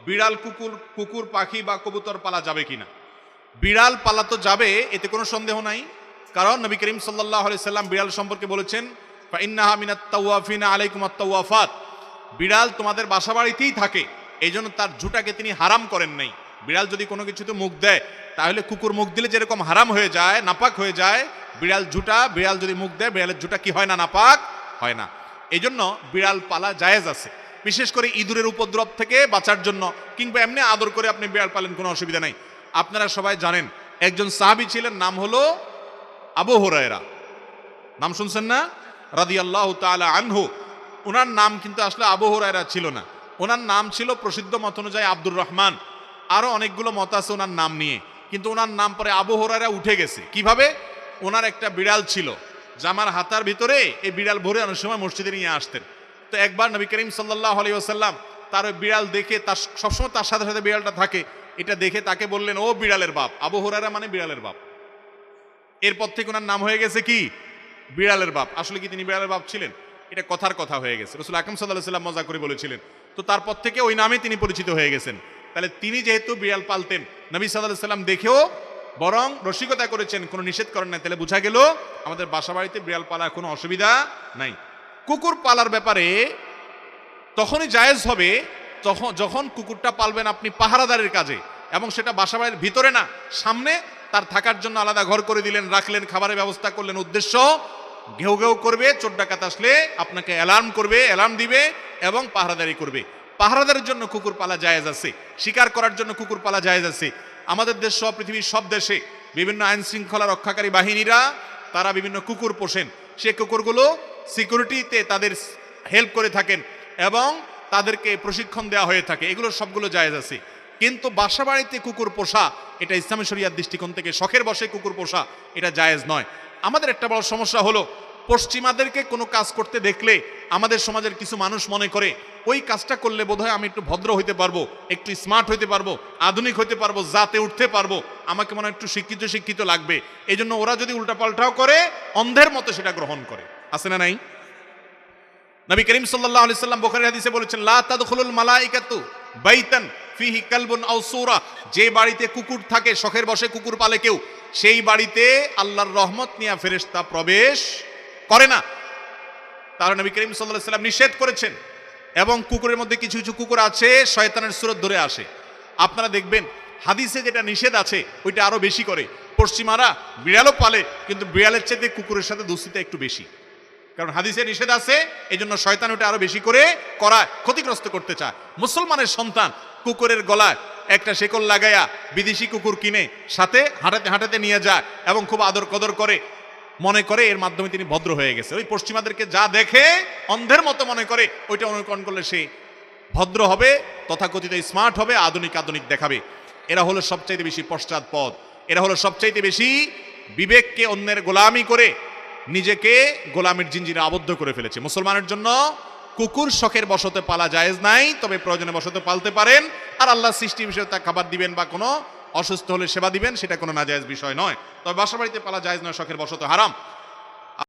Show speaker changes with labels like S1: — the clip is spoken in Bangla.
S1: বিড়াল, কুকুর, কুকুর, পাখি বা কবুতর পালা যাবে কিনা। বিড়াল পালা তো যাবে, এতে কোনো সন্দেহ নাই। কারণ নবী করিম সাল্লাল্লাহু আলাইহি সাল্লাম বিড়াল সম্পর্কে বলেছেন, ফাইন্নাহা মিনাত তাওয়াফিনা আলাইকুম আত-তাওয়াফাত, বিড়াল তোমাদের বাসা বাড়িতেই থাকে, এই জন্য তার ঝুঁটাকে তিনি হারাম করেন নাই। বিড়াল যদি কোনো কিছুতে মুখ দেয়, তাহলে কুকুর মুখ দিলে যেরকম হারাম হয়ে যায়, নাপাক হয়ে যায়, বিড়াল যদি মুখ দেয়, বিড়ালের ঝুঁটা কি হয় না, নাপাক হয় না। এই জন্য বিড়াল পালা জায়েজ আছে, বিশেষ করে ইঁদুরের উপদ্রব থেকে বাঁচার জন্য, কিংবা এমনি আদর করে আপনি বিড়াল পালেন, কোনো অসুবিধা নাই। আপনারা সবাই জানেন একজন সাহাবী ছিলেন, নাম হলো আবু হুরায়রা, নাম শুনছেন না, রাদিয়াল্লাহু তাআলা আনহু। ওনার নাম কিন্তু আসলে আবু হুরায়রা ছিল না, ওনার নাম ছিল প্রসিদ্ধ মত অনুযায়ী আব্দুর রহমান। আরো অনেকগুলো মত আছে ওনার নাম নিয়ে, কিন্তু ওনার নাম পরে আবু হুরায়রা উঠে গেছে। কিভাবে? ওনার একটা বিড়াল ছিল, জামার হাতার ভিতরে এই বিড়াল ভরে অনেক সময় মসজিদে নিয়ে আসতেন। তো একবার নবী করিম সাল্লাল্লাহু আলাইহি ওয়াসাল্লাম তার ওই বিড়াল দেখে, তার সবসময় তার সাথে সাথে বিড়ালটা থাকে, এটা দেখে তাকে বললেন, ও বিড়ালের বাপ। আবু হুরায়রা মানে বিড়ালের বাপ। এরপর থেকে ওনার নাম হয়ে গেছে কি, বিড়ালের বাপ। আসলে কি তিনি বিড়ালের বাপ ছিলেন? এটা কথার কথা হয়ে গেছে, রাসূল আকরাম সাল্লাল্লাহু আলাইহি ওয়াসাল্লাম মজা করে বলেছিলেন। তো তারপর থেকে ওই নামে তিনি পরিচিত হয়ে গেছেন। তাহলে তিনি যেহেতু বিড়াল পালতেন, নবী সাল্লাল্লাহু আলাইহি ওয়াসাল্লাম দেখেও বরং রসিকতা করেছেন, কোনো নিষেধ করেন নাই। তাহলে বোঝা গেল আমাদের বাসা বাড়িতে বিড়াল পালার কোনো অসুবিধা নাই। কুকুর পালার ব্যাপারে তখনই জায়েজ হবে যখন কুকুরটা পালবেন আপনি পাহারাদারের কাজে, এবং সেটা বাসা বাড়ির ভিতরে না, সামনে তার থাকার জন্য আলাদা ঘর করে দিলেন, রাখলেন, খাবারের ব্যবস্থা করলেন। উদ্দেশ্য ঘেউ ঘেউ করবে, চোর ডাকাত আসলে আপনাকে অ্যালার্ম দিবে এবং পাহারাদারি করবে। পাহারাদারের জন্য কুকুর পালা জায়েজ আছে, শিকার করার জন্য কুকুর পালা জায়েজ আছে। আমাদের দেশ সহ পৃথিবীর সব দেশে বিভিন্ন আইন শৃঙ্খলা রক্ষাকারী বাহিনীরা তারা বিভিন্ন কুকুর পোষেন, সে কুকুরগুলো সিকিউরিটিতে তাদের হেল্প করে থাকেন এবং তাদেরকে প্রশিক্ষণ দেওয়া হয়ে থাকে, এগুলো সবগুলো জায়েজ আছে। কিন্তু বাসা বাড়িতে কুকুর পোষা, এটা ইসলামী শরিয়ার দৃষ্টিকোণ থেকে শখের বশে কুকুর পোষা, এটা জায়েজ নয়। আমাদের একটা বড় সমস্যা হলো, পশ্চিমাদেরকে কোনো কাজ করতে দেখলে আমাদের সমাজের কিছু মানুষ মনে করে ওই কাজটা করলে বোধহয় আমি একটু ভদ্র হইতে পারবো, একটু স্মার্ট হইতে পারবো, আধুনিক হইতে পারবো, জাতে উঠতে পারবো, আমাকে মনে হয় একটু শিক্ষিত লাগবে। এই জন্য ওরা যদি উল্টাপাল্টাও করে, অন্ধের মতো সেটা গ্রহণ করে। আছে না নাই? নবী করিম সাল্লাল্লাহু আলাইহি সাল্লাম বুখারী হাদিসে বলেছেন, লা তাদখুলুল মালাইকাতু বাইতান ফিহি কালবুন আও সূরা, যে বাড়িতে কুকুর থাকে, শখের বশে কুকুর পালে কেউ, সেই বাড়িতে আল্লাহর রহমত নিয়ে ফেরেশতা প্রবেশ করে না। তাহলে নবী করিম সাল্লাল্লাহু আলাইহি সাল্লাম নিষেধ করেছেন। এবং কুকুরের মধ্যে কিছু কিছু কুকুর আছে শয়তানের সুরত ধরে আসে। আপনারা দেখবেন হাদিসে যেটা নিষেধ আছে ওইটা আরো বেশি করে। পশ্চিমারা বিড়ালও পালে, কিন্তু বিড়ালের চাইতে কুকুরের সাথে দোস্তিটা একটু বেশি, কারণ হাদিসে নিষেধ আছে, এই জন্য শয়তান ওটা আরো বেশি করে করায়, ক্ষতিগ্রস্ত করতে চায়। মুসলমানের সন্তান কুকুরের গলায় একটা শেকল লাগাইয়া বিদেশি কুকুর কিনে সাথে হাঁটাতে হাঁটাতে নিয়ে যায় এবং খুব আদর কদর করে, মনে করে এর মাধ্যমে তিনি ভদ্র হয়ে গেছে। ওই পশ্চিমাদেরকে যা দেখে অন্ধের মতো মনে করে, ওইটা অনুকরণ করলে সে ভদ্র হবে, তথাকথিত স্মার্ট হবে, আধুনিক দেখাবে। এরা হলো সবচাইতে বেশি পশ্চাৎপদ, এরা হলো সবচাইতে বেশি বিবেককে অন্যের গোলামি করে নিজেকে গোলামের জিঞ্জিরে আবদ্ধ করে ফেলেছে। মুসলমানের জন্য কুকুর শখের বশতে পালা জায়েজ নাই, তবে প্রয়োজনে বশতে পালতে পারেন। আর আল্লাহ সৃষ্টি বিষয়ে তা খাবার দিবেন বা কোনো অসুস্থ হলে সেবা দিবেন, সেটা কোনো নাজায়েজ বিষয় নয়। তবে বাসা বাড়িতে পালা জায়েজ নয়, শখের বশত হারাম।